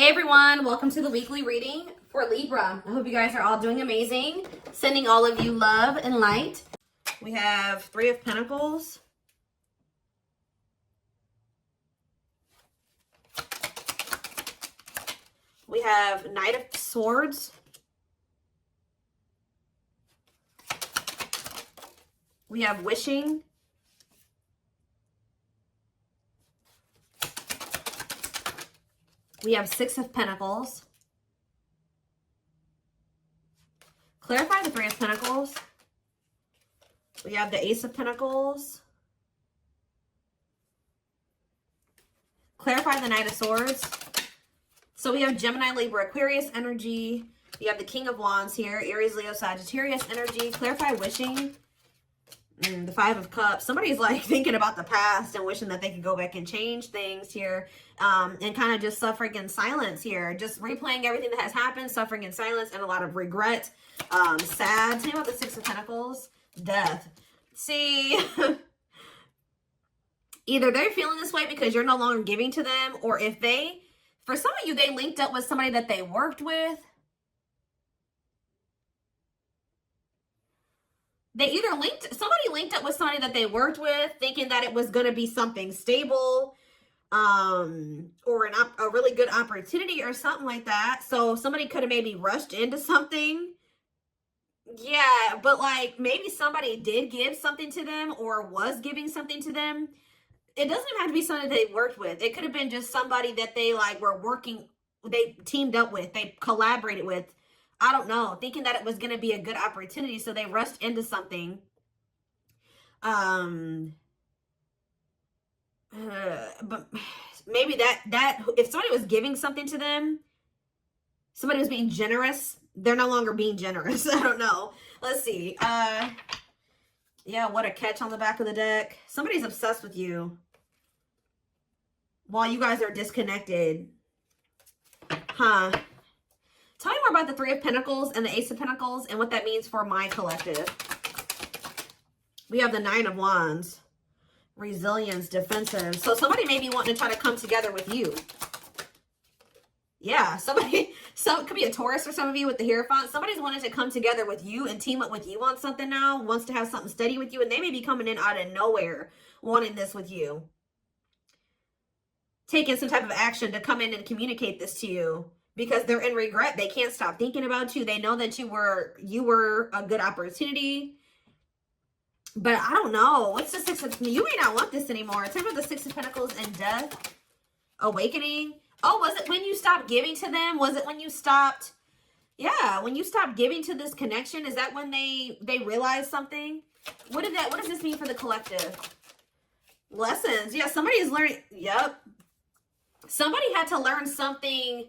Hey everyone, welcome to the weekly reading for Libra. I hope you guys are all doing amazing. Sending all of you love and light. We have Three of Pentacles. We have Knight of Swords. We have Wishing. We have Six of Pentacles. Clarify the Three of Pentacles. We have the Ace of Pentacles. Clarify the Knight of Swords. So we have Gemini, Libra, Aquarius energy. We have the King of Wands here. Aries, Leo, Sagittarius energy. Clarify Wishing. The Five of Cups. Somebody's like thinking about the past and wishing that they could go back and change things here. And kind of just suffering in silence here. Just replaying everything that has happened. Suffering in silence and a lot of regret. Sad. Tell me about the Six of Pentacles. Death. See... Either they're feeling this way because you're no longer giving to them, or if they, for some of you, they linked up with somebody that they worked with. Somebody linked up with somebody that they worked with, thinking that it was going to be something stable, or a really good opportunity or something like that. So somebody could have maybe rushed into something. Yeah, but like maybe somebody did give something to them or was giving something to them. It doesn't even have to be somebody they worked with. It could have been just somebody that they like were working, they teamed up with, they collaborated with. I don't know, thinking that it was going to be a good opportunity, so they rushed into something. But maybe that if somebody was giving something to them, somebody was being generous, they're no longer being generous. I don't know. Let's see. Yeah, what a catch on the back of the deck. Somebody's obsessed with you while you guys are disconnected. Huh. Tell me more about the Three of Pentacles and the Ace of Pentacles and what that means for my collective. We have the Nine of Wands. Resilience, defensive. So somebody may be wanting to try to come together with you. Yeah, it could be a Taurus for some of you with the Hierophant. Somebody's wanting to come together with you and team up with you on something now, wants to have something steady with you, and they may be coming in out of nowhere wanting this with you. Taking some type of action to come in and communicate this to you because they're in regret. They can't stop thinking about you. They know that you were a good opportunity. But I don't know. What's the Six of... You may not want this anymore. Tell me about the Six of Pentacles and Death. Awakening. Oh, was it when you stopped giving to them? Was it when you stopped? Yeah, when you stopped giving to this connection, is that when they realized something? What does this mean for the collective? Lessons. Yeah, somebody is learning. Yep. Somebody had to learn something.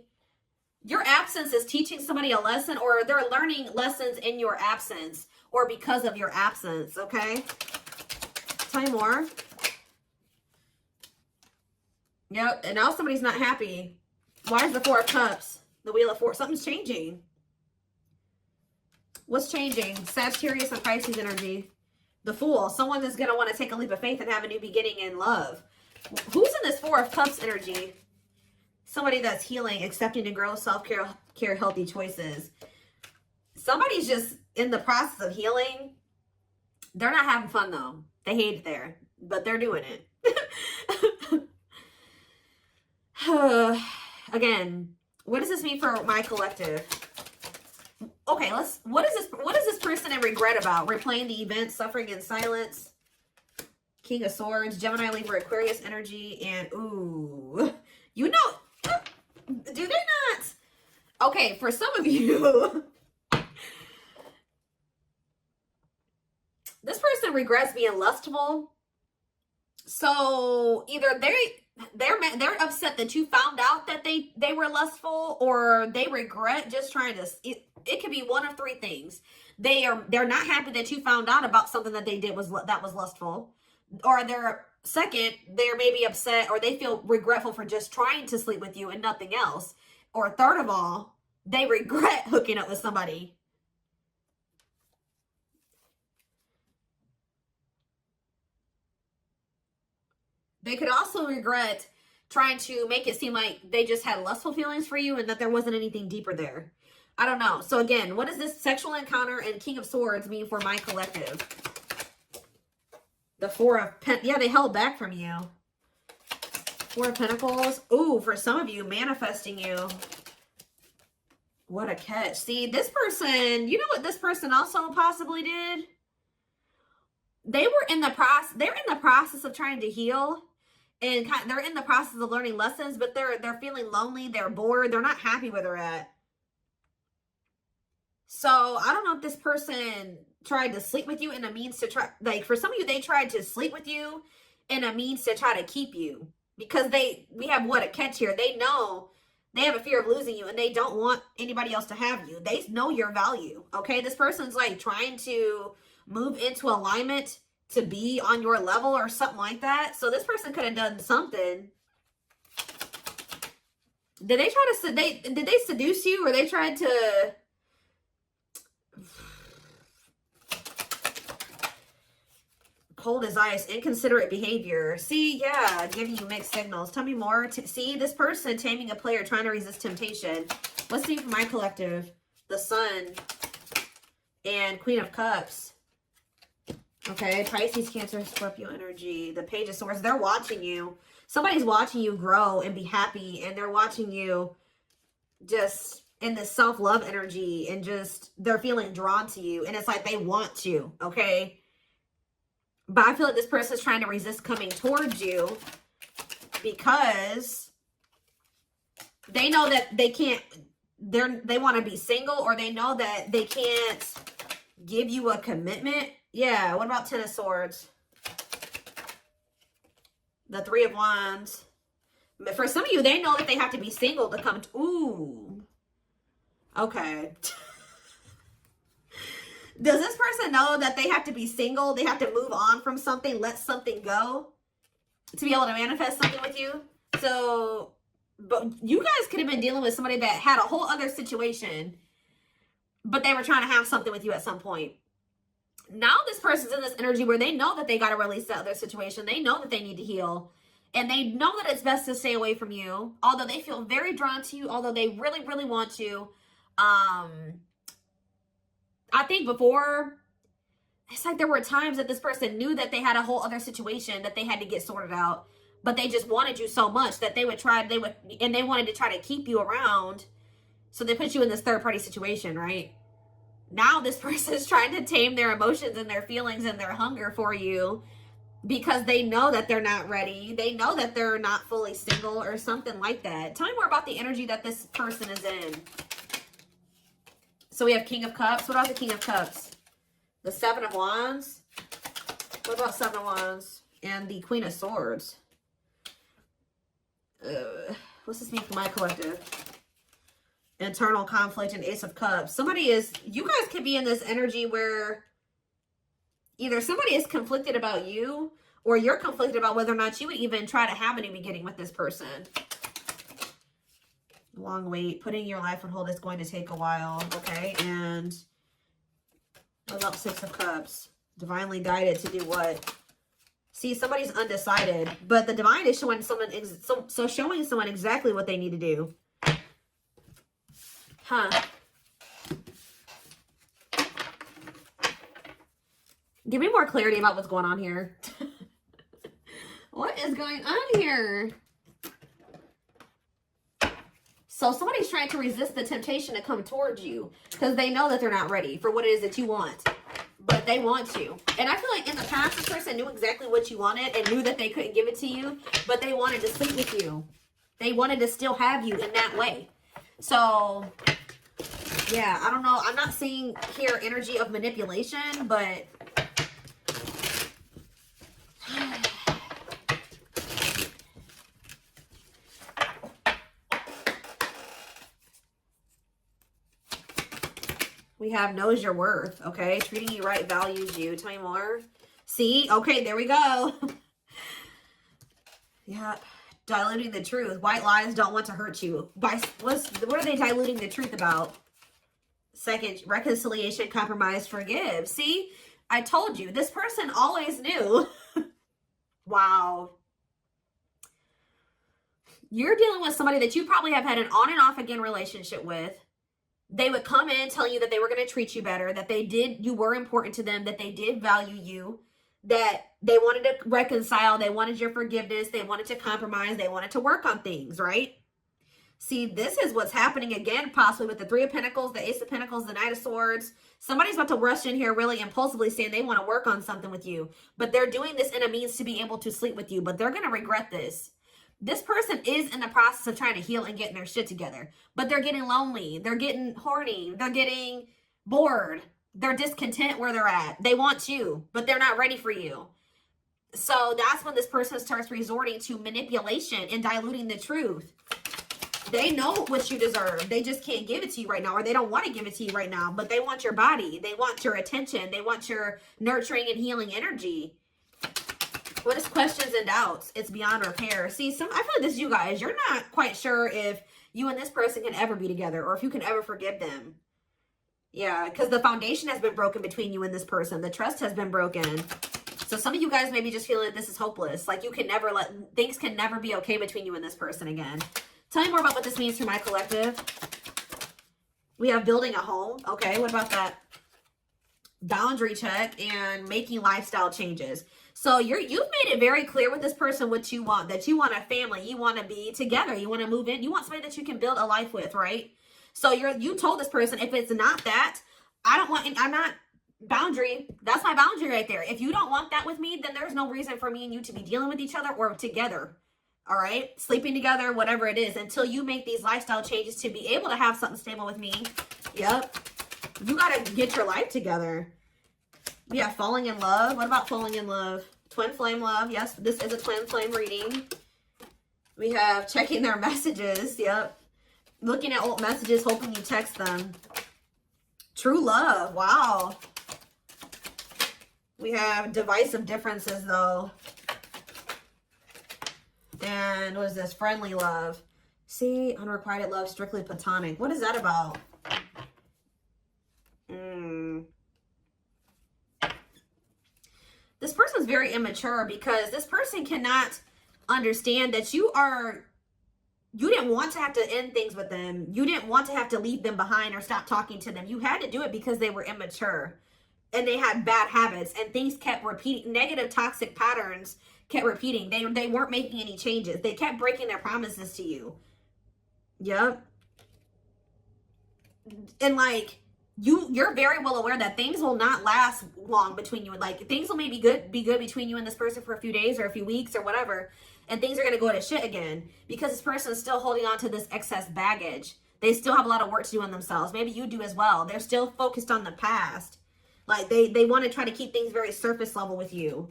Your absence is teaching somebody a lesson, or they're learning lessons in your absence or because of your absence, okay? Tell me more. Yep, and now somebody's not happy. Why is the Four of Cups? The Wheel of Fortune. Something's changing. What's changing? Sagittarius and Pisces energy. The Fool. Someone is going to want to take a leap of faith and have a new beginning in love. Who's in this Four of Cups energy? Somebody that's healing, accepting to grow, self-care, healthy choices. Somebody's just in the process of healing. They're not having fun, though. They hate it there, but they're doing it. Again, what does this mean for my collective? Okay, what is this person in regret about? Replaying the event, suffering in silence. King of Swords, Gemini, Libra, Aquarius energy, and ooh, you know, do they not? Okay, for some of you, this person regrets being lustful. So either they're upset that you found out that they were lustful, or they regret just trying to. It could be one of three things. They're not happy that you found out about something that they did that was lustful, or they're maybe upset, or they feel regretful for just trying to sleep with you and nothing else, or third of all, they regret hooking up with somebody. They could also regret trying to make it seem like they just had lustful feelings for you and that there wasn't anything deeper there. I don't know. So again, what does this sexual encounter and King of Swords mean for my collective? The Four of Pentacles. Yeah, they held back from you. Four of Pentacles. Ooh, for some of you, manifesting you. What a catch. See, this person, you know what this person also possibly did? They're in the process of trying to heal. And they're in the process of learning lessons, but they're feeling lonely, they're bored, they're not happy where they're at. So I don't know if this person tried to sleep with you in a means to try, like for some of you, they tried to sleep with you in a means to try to keep you. Because we have what a catch here. They know they have a fear of losing you and they don't want anybody else to have you. They know your value, okay? This person's like trying to move into alignment to be on your level or something like that. So this person could have done something. Did they try to, did they seduce you, or they tried to, cold as ice, inconsiderate behavior. See, yeah, giving you mixed signals. Tell me more. See, this person taming a player, trying to resist temptation. Let's see for my collective. The Sun and Queen of Cups. Okay, Pisces, Cancer, Scorpio energy. The Page of Swords. They're watching you. Somebody's watching you grow and be happy, and they're watching you just in this self-love energy, and just they're feeling drawn to you, and it's like they want you, okay? But I feel like this person is trying to resist coming towards you because they know that they can't, they want to be single, or they know that they can't give you a commitment. Yeah, what about Ten of Swords? The Three of Wands. But for some of you, they know that they have to be single to come to, ooh. Okay. Does this person know that they have to be single? They have to move on from something, let something go to be able to manifest something with you? So, but you guys could have been dealing with somebody that had a whole other situation, but they were trying to have something with you at some point. Now this person's in this energy where they know that they got to release that other situation. They know that they need to heal. And they know that it's best to stay away from you. Although they feel very drawn to you. Although they really, really want to. I think before, it's like there were times that this person knew that they had a whole other situation that they had to get sorted out. But they just wanted you so much that they wanted to try to keep you around. So they put you in this third party situation, right? Now this person is trying to tame their emotions and their feelings and their hunger for you because they know that they're not ready. They know that they're not fully single or something like that. Tell me more about the energy that this person is in. So we have King of Cups. What about the King of Cups? The Seven of Wands. What about Seven of Wands? And the Queen of Swords. What's this mean for my collective? Internal conflict and Ace of Cups. You guys could be in this energy where either somebody is conflicted about you, or you're conflicted about whether or not you would even try to have any beginning with this person. Long wait. Putting your life on hold is going to take a while. Okay. And what about Six of Cups? Divinely guided to do what? See, somebody's undecided, but the divine is showing someone, showing someone exactly what they need to do. Huh. Give me more clarity about what's going on here. What is going on here? So somebody's trying to resist the temptation to come towards you because they know that they're not ready for what it is that you want. But they want you. And I feel like in the past, this person knew exactly what you wanted and knew that they couldn't give it to you, but they wanted to sleep with you. They wanted to still have you in that way. So, yeah, I don't know. I'm not seeing here energy of manipulation, but we have knows your worth, okay? Treating you right, values you. Tell me more. See? Okay, there we go. Yeah. Diluting the truth. White lies don't want to hurt you. What are they diluting the truth about? Second, reconciliation, compromise, forgive. See? I told you. This person always knew. Wow. You're dealing with somebody that you probably have had an on and off again relationship with. They would come in telling you that they were going to treat you better, that you were important to them, that they did value you, that they wanted to reconcile, they wanted your forgiveness, they wanted to compromise, they wanted to work on things, right? See, this is what's happening again, possibly with the Three of Pentacles, the Ace of Pentacles, the Knight of Swords. Somebody's about to rush in here really impulsively saying they want to work on something with you, but they're doing this in a means to be able to sleep with you, but they're going to regret this. This person is in the process of trying to heal and getting their shit together, but they're getting lonely. They're getting horny. They're getting bored. They're discontent where they're at. They want you, but they're not ready for you. So that's when this person starts resorting to manipulation and diluting the truth. They know what you deserve. They just can't give it to you right now, or they don't want to give it to you right now, but they want your body. They want your attention. They want your nurturing and healing energy. What is questions and doubts? It's beyond repair. See, I feel like this is you guys. You're not quite sure if you and this person can ever be together or if you can ever forgive them. Yeah, because the foundation has been broken between you and this person. The trust has been broken. So some of you guys may be just feeling that this is hopeless. Like you can never things can never be okay between you and this person again. Tell me more about what this means for my collective. We have building a home. Okay, what about that? Boundary check and making lifestyle changes. So you've made it very clear with this person what you want, that you want a family, you want to be together, you want to move in, you want somebody that you can build a life with, right? So you told this person, if it's not that, I'm not boundary. That's my boundary right there. If you don't want that with me, then there's no reason for me and you to be dealing with each other or together. All right, sleeping together, whatever it is, until you make these lifestyle changes to be able to have something stable with me. Yep, you got to get your life together. Yeah, falling in love. What about falling in love? Twin flame love. Yes, this is a twin flame reading. We have checking their messages. Yep. Looking at old messages, hoping you text them. True love. Wow. We have divisive differences, though. And what is this? Friendly love. See, unrequited love, strictly platonic. What is that about? This person's very immature because this person cannot understand that you didn't want to have to end things with them. You didn't want to have to leave them behind or stop talking to them. You had to do it because they were immature and they had bad habits and things kept repeating. Negative toxic patterns kept repeating. They weren't making any changes. They kept breaking their promises to you. Yep. And like, you're very well aware that things will not last long between you. Like things will maybe be good between you and this person for a few days or a few weeks or whatever, and things are going to go to shit again because this person is still holding on to this excess baggage. They still have a lot of work to do on themselves. Maybe you do as well. They're still focused on the past. Like they want to try to keep things very surface level with you.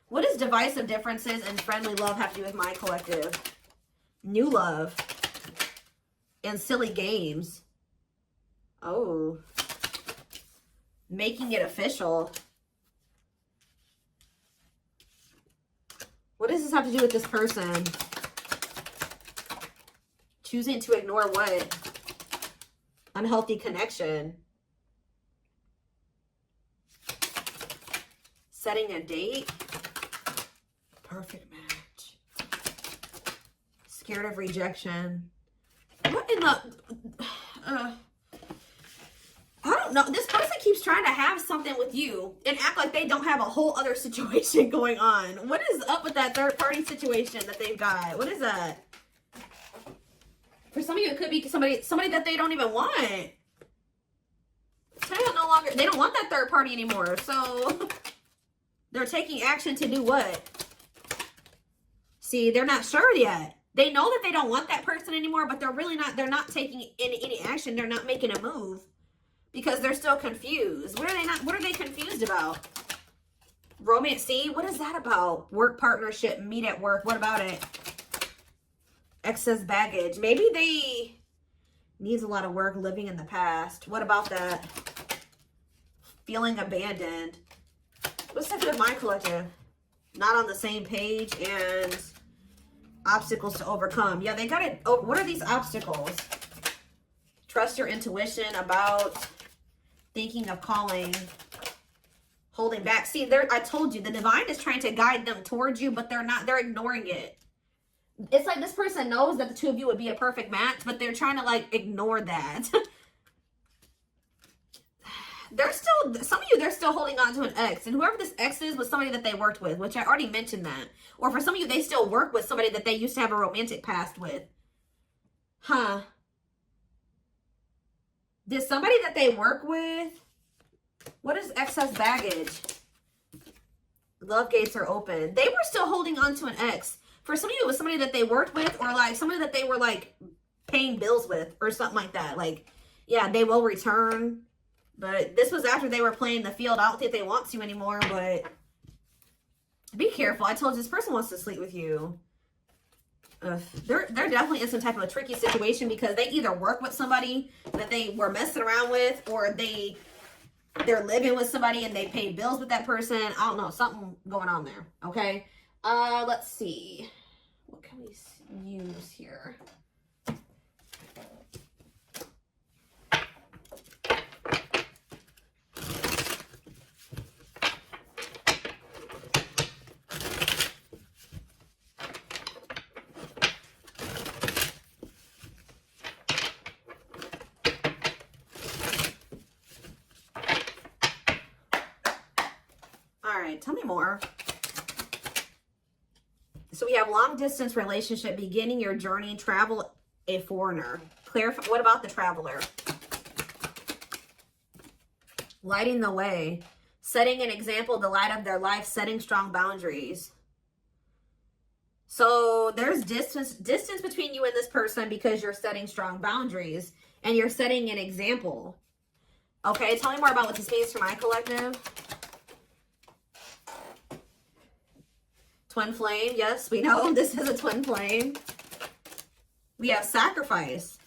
What does divisive differences and friendly love have to do with my collective? New love and silly games. Oh, making it official. What does this have to do with this person? Choosing to ignore what? Unhealthy connection. Setting a date. Perfect match. Scared of rejection. What in the... I don't know. This person keeps trying to have something with you and act like they don't have a whole other situation going on. What is up with that third party situation that they've got? What is that? For some of you, it could be somebody that they don't even want. They don't want that third party anymore. So they're taking action to do what? See, they're not sure yet. They know that they don't want that person anymore, but they're not taking any action. They're not making a move. Because they're still confused. What are they confused about? Romance, see? What is that about? Work partnership, meet at work. What about it? Excess baggage. Maybe they needs a lot of work living in the past. What about that? Feeling abandoned. What's that with my collective? Not on the same page and obstacles to overcome. Yeah, they got it. Oh, what are these obstacles? Trust your intuition about... Thinking of calling, holding back. See, I told you, the divine is trying to guide them towards you, but they're not. They're ignoring it. It's like this person knows that the two of you would be a perfect match, but they're trying to like ignore that. They're still, some of you, they're still holding on to an ex. And whoever this ex is was somebody that they worked with, which I already mentioned that. Or for some of you, they still work with somebody that they used to have a romantic past with. Huh. Did somebody that they work with, what is excess baggage? Love gates are open. They were still holding on to an ex. For some of you, it was somebody that they worked with, or like somebody that they were like paying bills with or something like that. Like, yeah, they will return. But this was after they were playing the field. I don't think they want to anymore, but be careful. I told you, this person wants to sleep with you. They're definitely in some type of a tricky situation because they either work with somebody that they were messing around with, or they're living with somebody and they pay bills with that person. I don't know, something going on there. Okay. Let's see. What can we use here? All right, tell me more. So we have long distance relationship, beginning your journey, travel, a foreigner. Clarify, what about the traveler? Lighting the way, setting an example, the light of their life, setting strong boundaries. So there's distance between you and this person because you're setting strong boundaries and you're setting an example. Okay, tell me more about what this means for my collective. Twin flame, yes, we know this is a twin flame. We have sacrifice.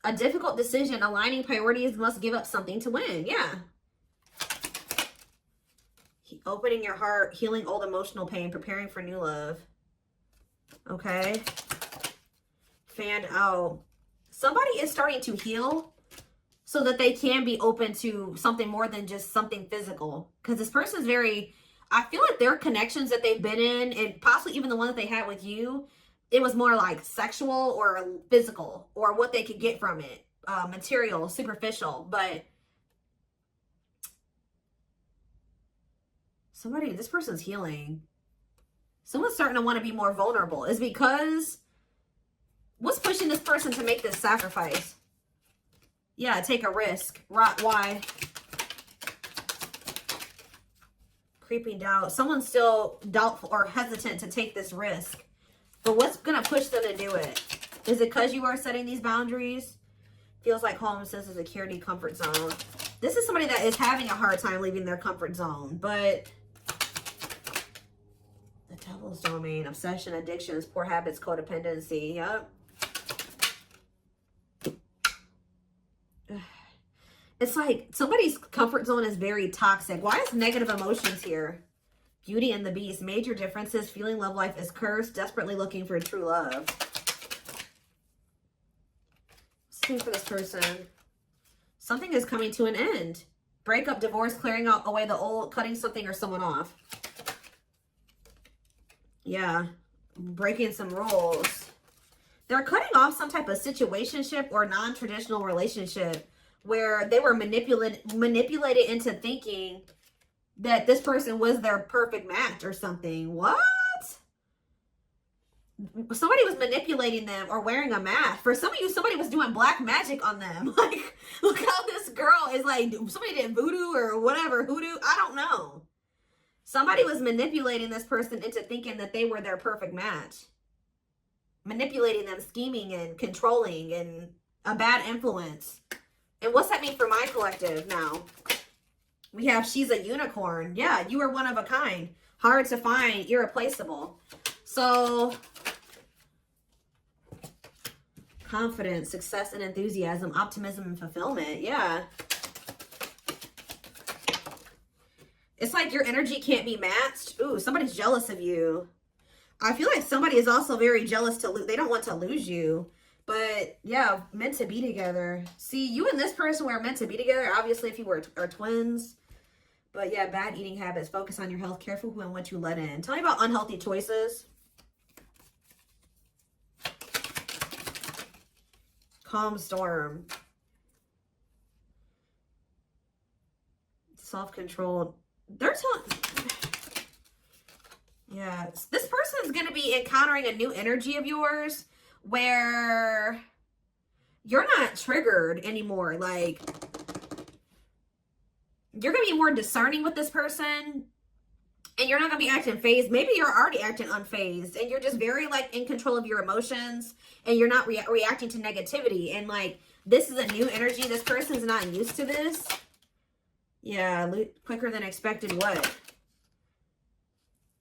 A difficult decision, aligning priorities, must give up something to win. Yeah. Opening your heart, healing old emotional pain, preparing for new love. Okay. Fan out. Somebody is starting to heal so that they can be open to something more than just something physical. Because this person's very, I feel like their connections that they've been in, and possibly even the one that they had with you, it was more like sexual or physical, or what they could get from it. Material, superficial. But somebody, this person's healing. Someone's starting to want to be more vulnerable. Is because what's pushing this person to make this sacrifice? Yeah, take a risk. Why? Creeping doubt. Someone's still doubtful or hesitant to take this risk. But what's going to push them to do it? Is it because you are setting these boundaries? Feels like home, sense of security, comfort zone. This is somebody that is having a hard time leaving their comfort zone. But the devil's domain, obsession, addictions, poor habits, codependency. Yep. It's like somebody's comfort zone is very toxic. Why is negative emotions here? Beauty and the Beast. Major differences. Feeling love life is cursed. Desperately looking for true love. Same for this person. Something is coming to an end. Breakup, divorce, clearing out away the old, cutting something or someone off. Yeah. Breaking some rules. They're cutting off some type of situationship or non-traditional relationship where they were manipulated into thinking that this person was their perfect match or something. What? Somebody was manipulating them or wearing a mask. For some of you, somebody was doing black magic on them. Like, look how this girl is like, somebody did voodoo or whatever, hoodoo. I don't know. Somebody was manipulating this person into thinking that they were their perfect match. Manipulating them, scheming and controlling and a bad influence. And what's that mean for my collective now? We have she's a unicorn. Yeah, you are one of a kind. Hard to find, irreplaceable. So, confidence, success and enthusiasm, optimism and fulfillment. Yeah. It's like your energy can't be matched. Ooh, somebody's jealous of you. I feel like somebody is also very jealous to lose. They don't want to lose you. But yeah, meant to be together. See, you and this person were meant to be together. Obviously, if you are twins. But yeah, bad eating habits. Focus on your health. Careful who and what you let in. Tell me about unhealthy choices. Calm storm. Self-controlled. They're telling... Yeah, this person is going to be encountering a new energy of yours where you're not triggered anymore. Like, you're going to be more discerning with this person, and you're not going to be acting phased. Maybe you're already acting unfazed, and you're just very, like, in control of your emotions, and you're not reacting to negativity. And, like, this is a new energy. This person's not used to this. Yeah, quicker than expected. What?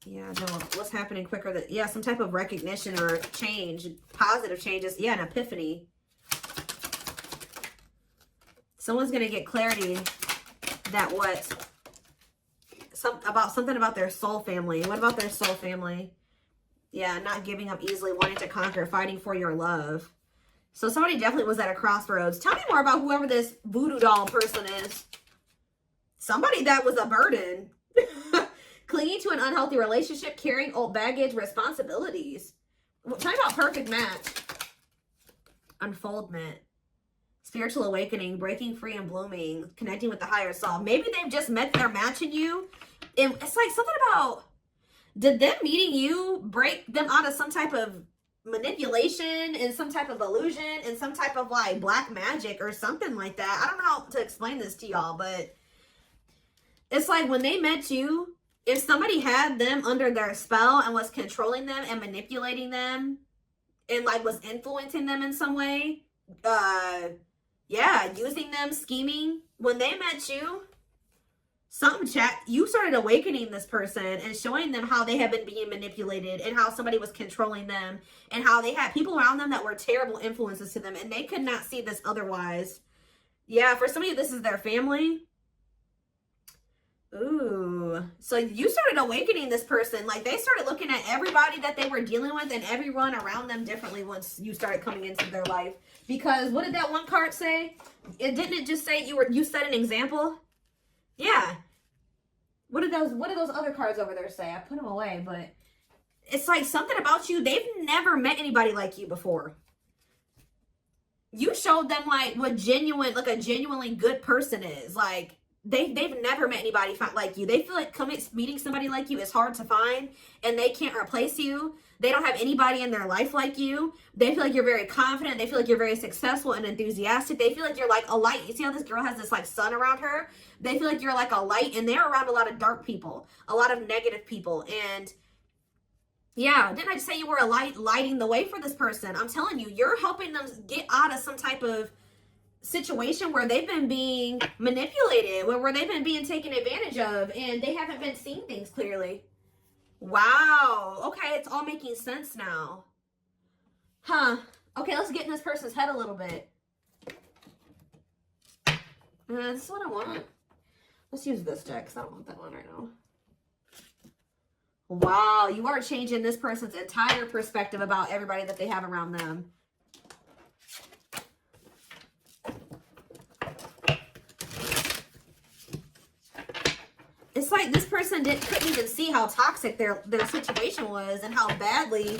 Yeah, no, what's happening quicker than... Yeah, some type of recognition or change. Positive changes. Yeah, an epiphany. Someone's going to get clarity that what... something about their soul family. What about their soul family? Yeah, not giving up easily, wanting to conquer, fighting for your love. So somebody definitely was at a crossroads. Tell me more about whoever this voodoo doll person is. Somebody that was a burden. Clinging to an unhealthy relationship, carrying old baggage, responsibilities. Tell me about perfect match. Unfoldment. Spiritual awakening, breaking free and blooming, connecting with the higher self. Maybe they've just met their match in you. And it's like something about, did them meeting you break them out of some type of manipulation and some type of illusion and some type of like black magic or something like that? I don't know how to explain this to y'all, but it's like when they met you, if somebody had them under their spell and was controlling them and manipulating them and like was influencing them in some way, yeah, using them, scheming, when they met you, you started awakening this person and showing them how they had been being manipulated and how somebody was controlling them and how they had people around them that were terrible influences to them and they could not see this otherwise. Yeah, for some of you, this is their family. Ooh, so you started awakening this person. Like they started looking at everybody that they were dealing with and everyone around them differently once you started coming into their life. Because what did that one card say? Didn't it just say you set an example? Yeah. What did those other cards over there say? I put them away, but it's like something about you. They've never met anybody like you before. You showed them like what a genuinely good person is. Like they've never met anybody like you. They feel like meeting somebody like you is hard to find and they can't replace you. They don't have anybody in their life like you. They feel like you're very confident. They feel like you're very successful and enthusiastic. They feel like you're like a light. You see how this girl has this like sun around her? They feel like you're like a light and they're around a lot of dark people, a lot of negative people. And yeah, didn't I just say you were a light, lighting the way for this person? I'm telling you, you're helping them get out of some type of situation where they've been being manipulated, where they've been being taken advantage of, and they haven't been seeing things clearly. Wow. Okay, it's all making sense now. Huh. Okay, let's get in this person's head a little bit. This is what I want. Let's use this deck because I don't want that one right now. Wow, you are changing this person's entire perspective about everybody that they have around them. It's like this person couldn't even see how toxic their situation was and how badly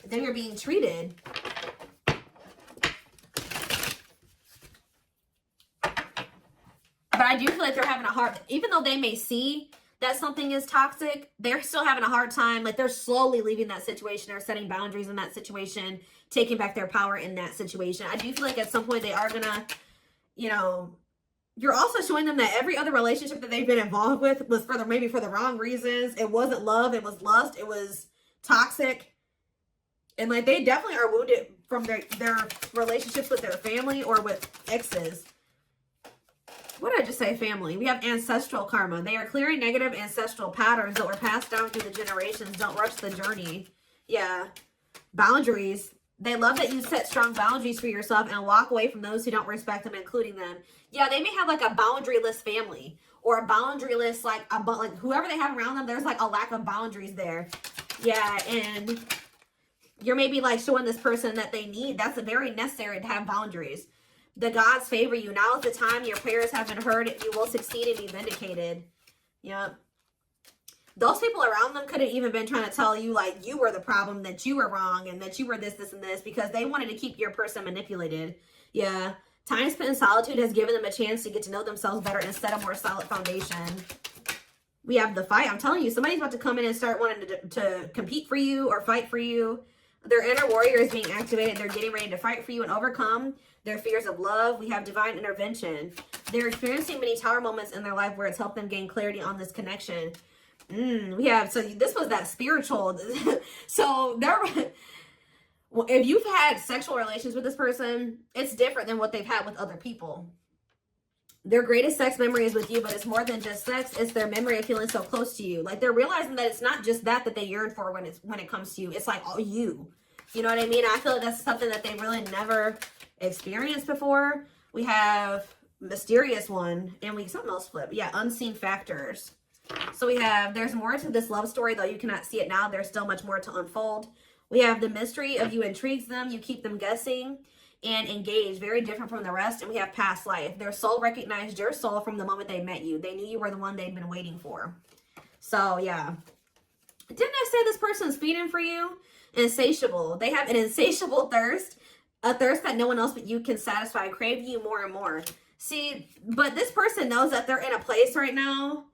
they were being treated. But I do feel like they're having a hard, even though they may see that something is toxic, they're still having a hard time. Like they're slowly leaving that situation or setting boundaries in that situation, taking back their power in that situation. I do feel like at some point they are gonna, you know, you're also showing them that every other relationship that they've been involved with was maybe for the wrong reasons. It wasn't love, it was lust, it was toxic. And like they definitely are wounded from their relationships with their family or with exes. What did I just say? Family. We have ancestral karma. They are clearing negative ancestral patterns that were passed down through the generations. Don't rush the journey. Yeah. Boundaries. They love that you set strong boundaries for yourself and walk away from those who don't respect them, including them. Yeah, they may have like a boundaryless family or a boundaryless, like whoever they have around them, there's like a lack of boundaries there. Yeah, and you're maybe like showing this person that they need. That's very necessary to have boundaries. The gods favor you. Now is the time your prayers have been heard. You will succeed and be vindicated. Yep. Those people around them could have even been trying to tell you like you were the problem, that you were wrong, and that you were this, and this, because they wanted to keep your person manipulated. Yeah. Time spent in solitude has given them a chance to get to know themselves better and set a more solid foundation. We have the fight. I'm telling you, somebody's about to come in and start wanting to compete for you or fight for you. Their inner warrior is being activated. They're getting ready to fight for you and overcome their fears of love. We have divine intervention. They're experiencing many tower moments in their life where it's helped them gain clarity on this connection. We have, so this was that spiritual. So if you've had sexual relations with this person, it's different than what they've had with other people. Their greatest sex memory is with you, but it's more than just sex. It's their memory of feeling so close to you. Like, they're realizing that it's not just that they yearn for when it comes to you. It's like all you. You know what I mean? I feel like that's something that they really never experienced before. We have mysterious one, and something else flip. Yeah, unseen factors. So we have, there's more to this love story, though you cannot see it now. There's still much more to unfold. We have the mystery of you intrigues them. You keep them guessing and engaged, very different from the rest. And we have past life. Their soul recognized your soul from the moment they met you. They knew you were the one they'd been waiting for. So yeah, didn't I say this person's feeding for you? Insatiable. They have an insatiable thirst, a thirst that no one else but you can satisfy, crave you more and more. See, but this person knows that they're in a place right now.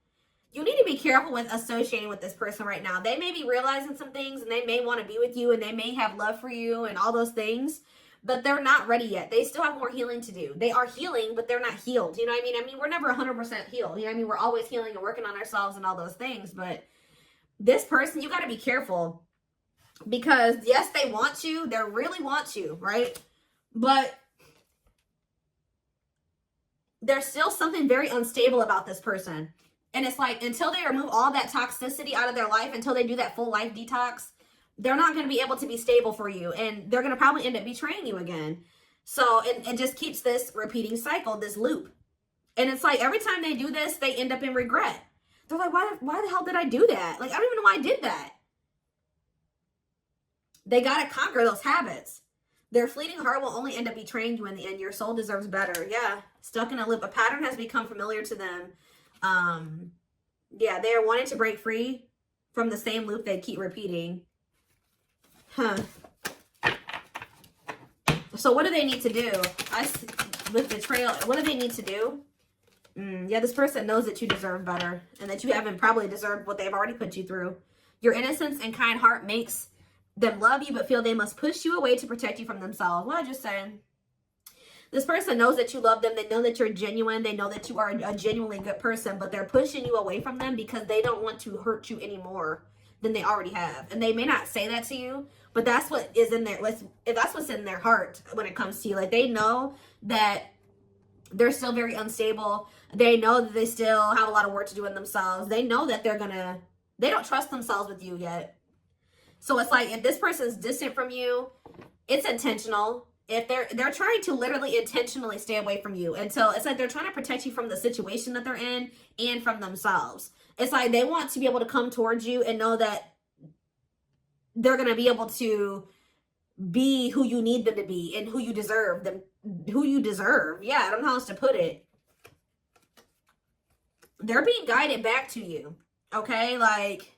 You need to be careful with associating with this person right now. They may be realizing some things, and they may want to be with you, and they may have love for you and all those things, but they're not ready yet. They still have more healing to do. They are healing, but they're not healed. You know what I mean? I mean, we're never 100% healed. You know what I mean? We're always healing and working on ourselves and all those things, but this person, you got to be careful, because yes, they want you. They really want you, right? But there's still something very unstable about this person. And it's like, until they remove all that toxicity out of their life, until they do that full life detox, they're not going to be able to be stable for you. And they're going to probably end up betraying you again. So it just keeps this repeating cycle, this loop. And it's like, every time they do this, they end up in regret. They're like, why the hell did I do that? Like, I don't even know why I did that. They got to conquer those habits. Their fleeting heart will only end up betraying you in the end. Your soul deserves better. Yeah. Stuck in a loop. A pattern has become familiar to them. Yeah, they are wanting to break free from the same loop they keep repeating. So what do they need to do? With betrayal, what do they need to do? Yeah, this person knows that you deserve better, and that you haven't probably deserved what they've already put you through. Your innocence and kind heart makes them love you, but feel they must push you away to protect you from themselves. What I just saying? This person knows that you love them. They know that you're genuine. They know that you are a genuinely good person, but they're pushing you away from them because they don't want to hurt you any more than they already have. And they may not say that to you, but that's what is in there. That's what's in their heart when it comes to you. Like, they know that they're still very unstable. They know that they still have a lot of work to do in themselves. They know that they don't trust themselves with you yet. So it's like, if this person's distant from you, it's intentional. If they're trying to literally intentionally stay away from you until it's like they're trying to protect you from the situation that they're in and from themselves. It's like they want to be able to come towards you and know that they're going to be able to be who you need them to be and who you deserve them, who you deserve. Yeah, I don't know how else to put it. They're being guided back to you. Okay, like,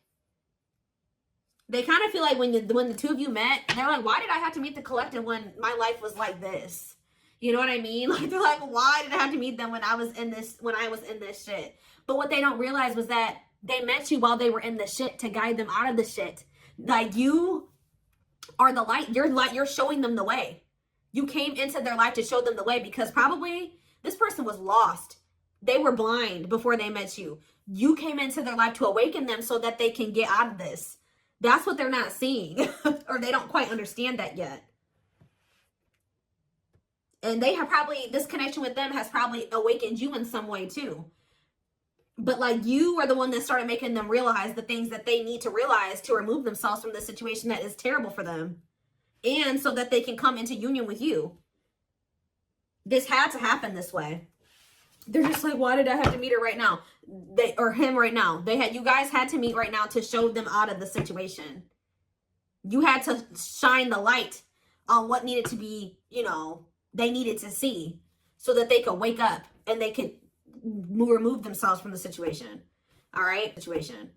they kind of feel like when the two of you met, they're like, why did I have to meet the collective when my life was like this? You know what I mean? Like, they're like, why did I have to meet them when I was in this shit? But what they don't realize was that they met you while they were in the shit to guide them out of the shit. Like, you are the light. You're showing them the way. You came into their life to show them the way, because probably this person was lost. They were blind before they met you. You came into their life to awaken them so that they can get out of this. That's what they're not seeing, or they don't quite understand that yet. And they have probably, this connection with them has probably awakened you in some way too. But like, you are the one that started making them realize the things that they need to realize to remove themselves from the situation that is terrible for them. And so that they can come into union with you. This had to happen this way. They're just like, why did I have to meet her right now? Or him right now. You guys had to meet right now to show them out of the situation. You had to shine the light on what needed to be, they needed to see, so that they could wake up and they could remove themselves from the situation. All right? Situation.